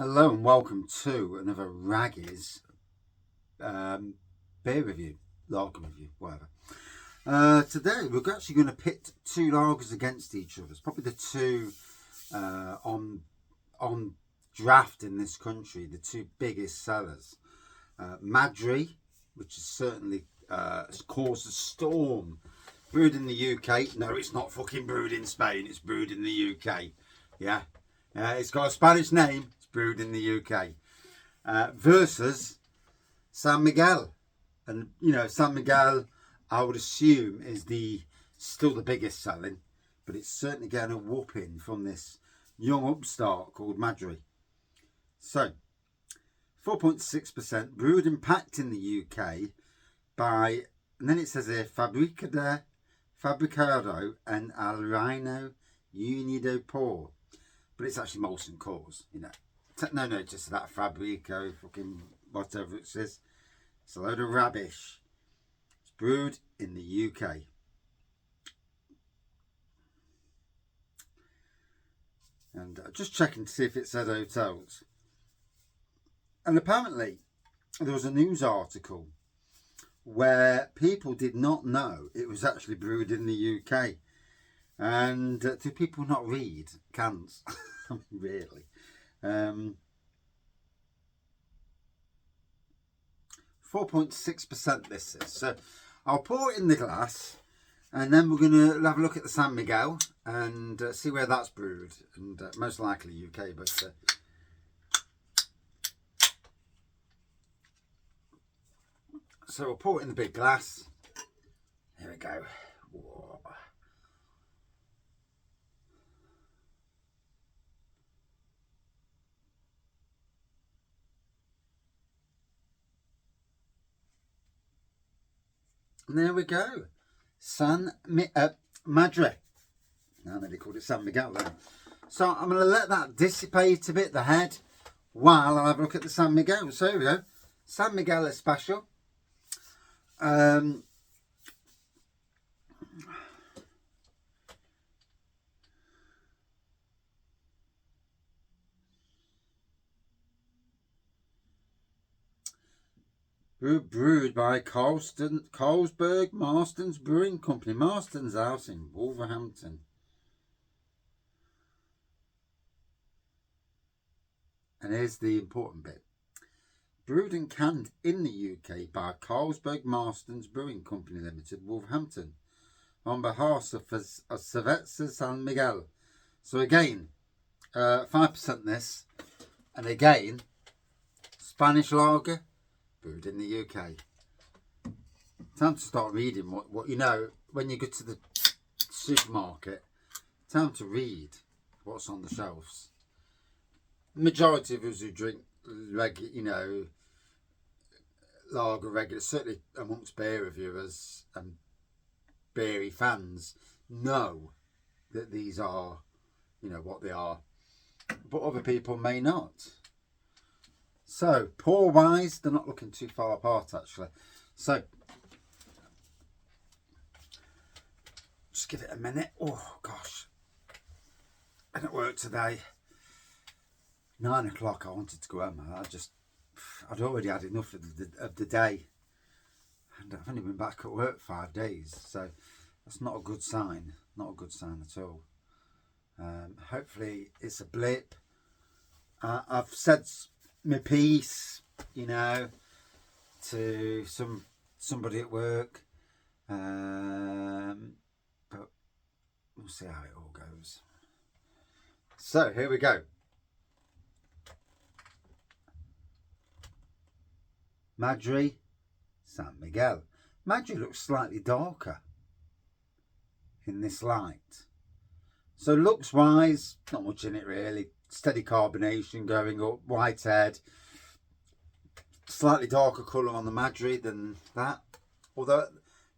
Hello and welcome to another Raggies beer review, lager review, whatever. Today we're actually going to pit two lagers against each other. It's probably the two on draft in this country, the two biggest sellers. Madri, which has certainly caused a storm. Brewed in the UK. No, it's not fucking brewed in Spain. It's brewed in the UK. Yeah. It's got a Spanish name. It's brewed in the UK. Versus San Miguel. And, you know, San Miguel, I would assume, is still the biggest selling. But it's certainly getting a whooping from this young upstart called Madri. So, 4.6% brewed and packed in the UK by, and then it says here, Fabricado and Alreino Unido Por. But it's actually Molson Coors, you know. No notice of that Fabrico, fucking whatever it says. It's a load of rubbish. It's brewed in the UK. And just checking to see if it said hotels. And apparently, there was a news article where people did not know it was actually brewed in the UK. And do people not read cans? Really? 4.6% this is. So I'll pour it in the glass and then we're going to have a look at the San Miguel and see where that's brewed. And most likely UK, but... So we'll pour it in the big glass. Here we go. Whoa. And there we go. Madri. Now they called it San Miguel then. So I'm going to let that dissipate a bit, the head, while I have a look at the San Miguel. So here we go. San Miguel is special. Brewed by Carlsbergs Marston's Brewing Company, Marston's House in Wolverhampton. And here's the important bit. Brewed and canned in the UK by Carlsbergs Marston's Brewing Company Limited, Wolverhampton, on behalf of Cerveza San Miguel. So again, 5% this, and again, Spanish lager, brewed in the UK. Time to start reading what you know when you go to the supermarket. Time to read what's on the shelves. Majority of us who drink lager regular, certainly amongst beer reviewers and beery fans, know that these are, what they are, but other people may not. So, pour wise, they're not looking too far apart actually. So, just give it a minute. Oh gosh, been at work today. 9 o'clock, I wanted to go home. I'd already had enough of the day, and I've only been back at work 5 days, so that's not a good sign. Not a good sign at all. Hopefully, it's a blip. I've said my piece, to somebody at work, but we'll see how it all goes. So here we go. Madri, San Miguel. Madri looks slightly darker in this light. So looks wise, not much in it really. Steady carbonation going up, white head. Slightly darker colour on the Madri than that. Although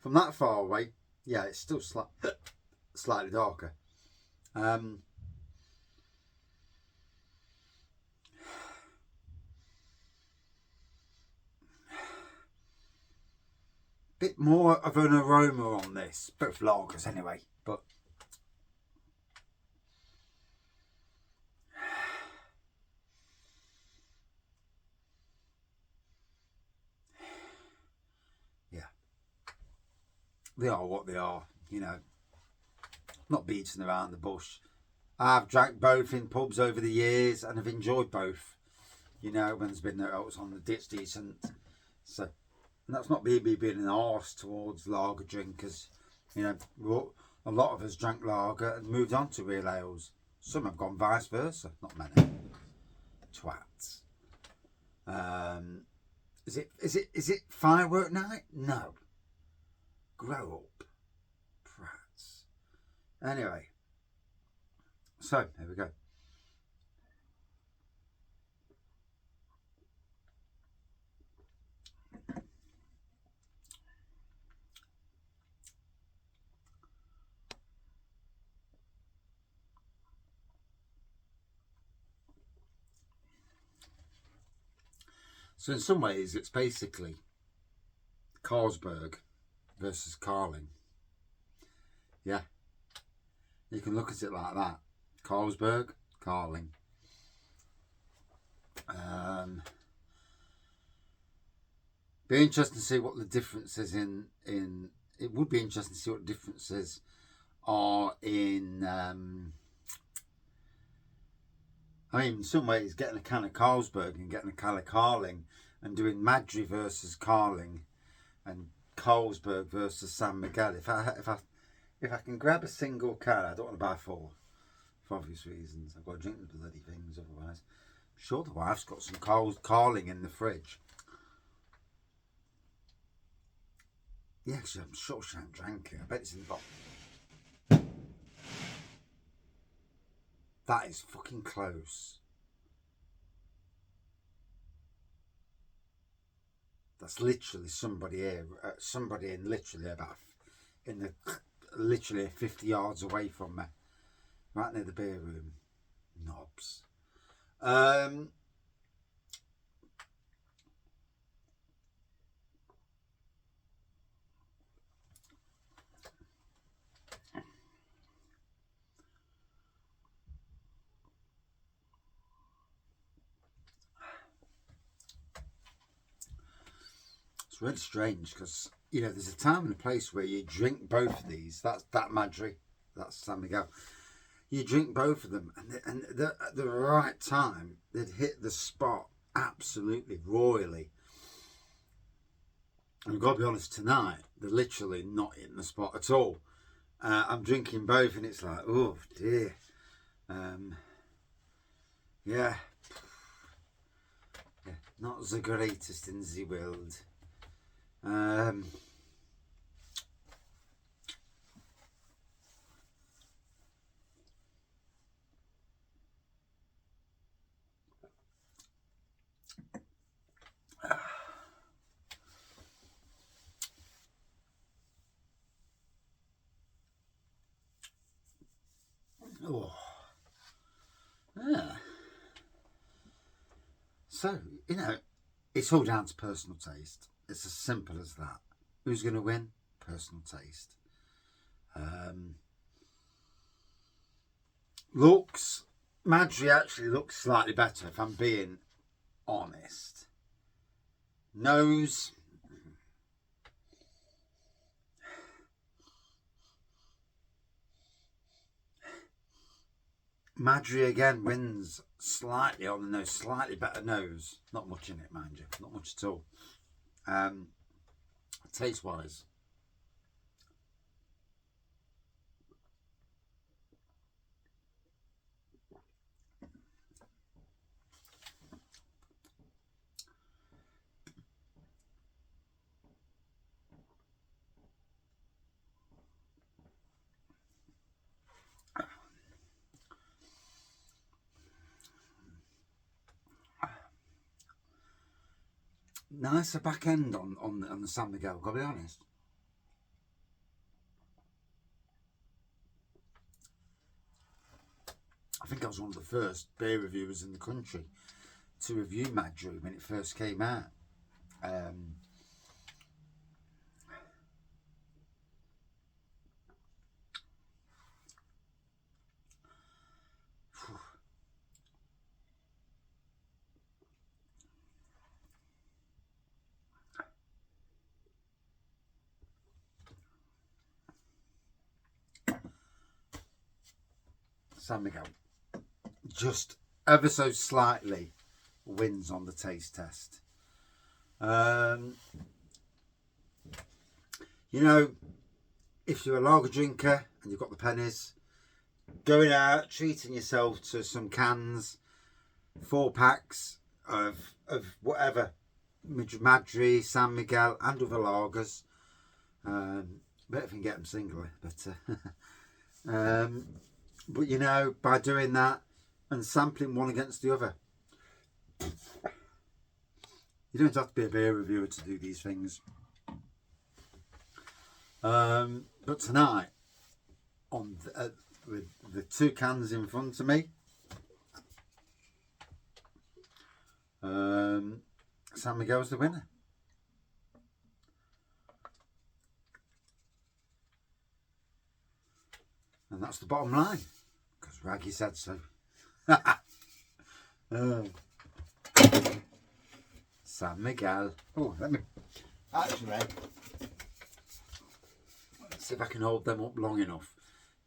from that far away, yeah, it's still slightly darker. Bit more of an aroma on this, both lagers anyway, but they are what they are, you know. Not beating around the bush. I've drank both in pubs over the years and I've enjoyed both. You know, when there's been notes on the ditch decent. So, and that's not me being an arse towards lager drinkers. You know, a lot of us drank lager and moved on to real ales. Some have gone vice versa. Not many. Twats. Is it firework night? No. Grow up. Prats. Anyway. So, here we go. So in some ways, it's basically Carlsberg versus Carling. Yeah, you can look at it like that. Carlsberg, Carling. Be interesting to see what the differences in. It would be interesting to see what differences are in. I mean, in some ways, getting a can of Carlsberg and getting a can of Carling and doing Madri versus Carling and Carlsberg versus San Miguel. If I can grab a single can, I don't want to buy four for obvious reasons. I've got to drink the bloody things otherwise. I'm sure the wife's got some Carling in the fridge. Yeah, actually, I'm sure she hasn't drank it. I bet it's in the bottle. That is fucking close. That's literally somebody here, somebody in literally literally 50 yards away from me, right near the beer room. Knobs. It's really strange because, you know, there's a time and a place where you drink both of these. That's that Madri, that's San Miguel. You drink both of them, and at the right time, they'd hit the spot absolutely royally. And I've got to be honest, tonight, they're literally not hitting the spot at all. I'm drinking both, and it's like, oh dear. Yeah. Not the greatest in the world. Oh. Yeah. So, you know, it's all down to personal taste. It's as simple as that. Who's going to win? Personal taste. Looks, Madri actually looks slightly better, if I'm being honest. Nose, Madri again wins slightly on the nose, slightly better nose. Not much in it, mind you, not much at all. Taste wise, nicer back end on the San Miguel, gotta be honest. I think I was one of the first beer reviewers in the country to review Madri when it first came out. San Miguel just ever so slightly wins on the taste test. You know, if you're a lager drinker and you've got the pennies, going out, treating yourself to some cans, 4-packs of whatever, Madri, San Miguel and other lagers. Better if you can get them singly, but you know, by doing that and sampling one against the other, you don't have to be a beer reviewer to do these things. But tonight, on with the 2 cans in front of me, San Miguel's the winner. And that's the bottom line, because Raggy said so. San Miguel. Oh, let me actually, let's see if I can hold them up long enough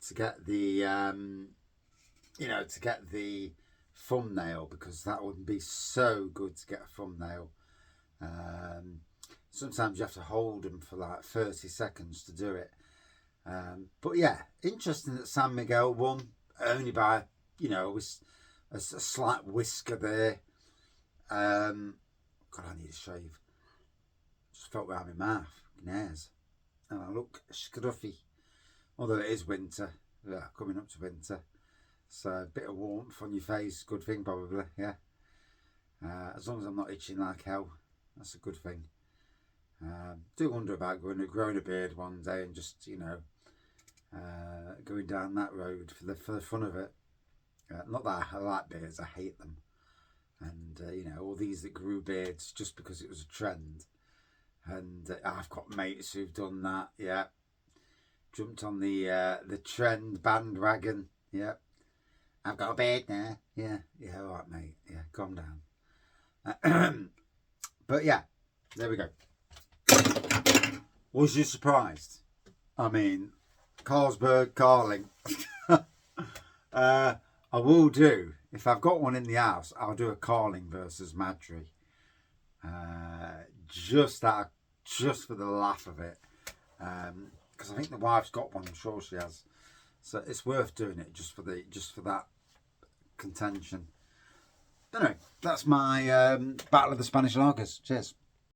to get the you know, to get the thumbnail, because that would be so good to get a thumbnail. Sometimes you have to hold them for like 30 seconds to do it. But yeah, interesting that San Miguel won only by, you know, a slight whisker there. God, I need a shave. Just felt around my mouth, nares, and I look scruffy. Although it is winter, yeah, coming up to winter, so a bit of warmth on your face, good thing probably, yeah. As long as I'm not itching like hell, that's a good thing. Do wonder about growing a beard one day and just, you know, going down that road for the fun of it. Not that I like beards, I hate them. And you know, all these that grew beards just because it was a trend. And I've got mates who've done that, yeah. Jumped on the trend bandwagon, yeah. I've got a beard now, yeah, all right, mate, yeah, calm down. But yeah, there we go. Was you surprised? I mean, Carlsberg, Carling. I will do, if I've got one in the house, I'll do a Carling versus Madri. Just for the laugh of it. Because I think the wife's got one, I'm sure she has. So it's worth doing it just for that contention. Anyway, that's my Battle of the Spanish Lagers. Cheers.